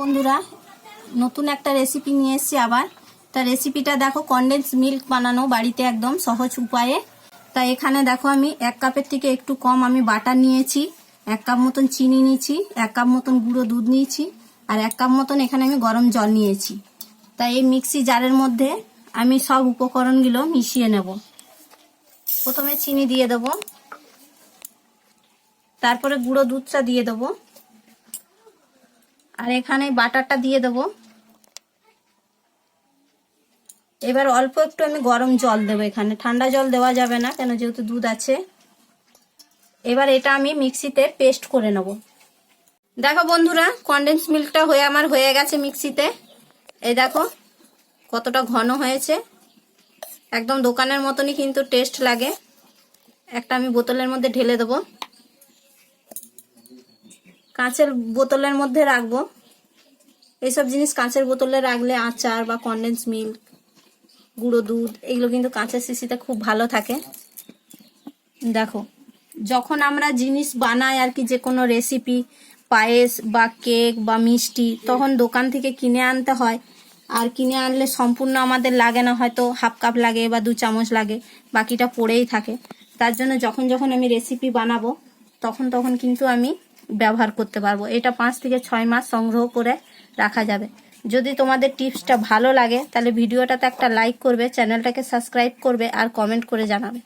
বন্ধুরা, নতুন একটা রেসিপি নিয়ে এসেছি আবার। তা রেসিপিটা দেখো, কনডেন্স মিল্ক বানানো বাড়িতে একদম সহজ উপায়ে। তাই এখানে দেখো আমি 1 কাপের থেকে একটু কম আমি বাটার নিয়েছি, 1 কাপ মতন চিনি নিয়েছি, 1 কাপ মতন গুঁড়ো দুধ নিয়েছি, আর 1 কাপ মতন এখানে আমি গরম জল নিয়েছি। তাই এই মিক্সি জারের মধ্যে আমি সব উপকরণগুলো মিশিয়ে নেব। প্রথমে চিনি দিয়ে দেবো, তারপরে গুঁড়ো দুধটা দিয়ে দেবো, আর এখানে বাটারটা দিয়ে দেবো। এবার অল্প একটু আমি গরম জল দেবো, এখানে ঠান্ডা জল দেওয়া যাবে না, কেন যেহেতু দুধ আছে। এবার এটা আমি মিক্সিতে পেস্ট করে নেব। দেখো বন্ধুরা, কনডেন্স মিল্কটা আমার হয়ে গেছে মিক্সিতে। এই দেখো কতটা ঘন হয়েছে, একদম দোকানের মতনই কিন্তু টেস্ট লাগে। একটা আমি বোতলের মধ্যে ঢেলে দেবো, কাঁচের বোতলের মধ্যে রাখবো। এইসব জিনিস কাঁচের বোতলে রাখলে, আচার বা কনডেন্স মিল্ক, গুঁড়ো দুধ, এগুলো কিন্তু কাঁচের শিশিতে খুব ভালো থাকে। দেখো, যখন আমরা জিনিস বানাই আর কি, যে কোনো রেসিপি, পায়েস বা কেক বা মিষ্টি, তখন দোকান থেকে কিনে আনতে হয়। আর কিনে আনলে সম্পূর্ণ আমাদের লাগে না, হয়তো হাফ কাপ লাগে বা 2 চামচ লাগে, বাকিটা পড়েই থাকে। তার জন্য যখন যখন আমি রেসিপি বানাবো তখন কিন্তু আমি ব্যবহার করতে পারবো। এটা 5 থেকে 6 মাস সংগ্রহ করে রাখা যাবে। যদি তোমাদের টিপসটা ভালো লাগে তাহলে ভিডিওটাতে একটা লাইক করবে, চ্যানেলটাকে সাবস্ক্রাইব করবে আর কমেন্ট করে জানাবে।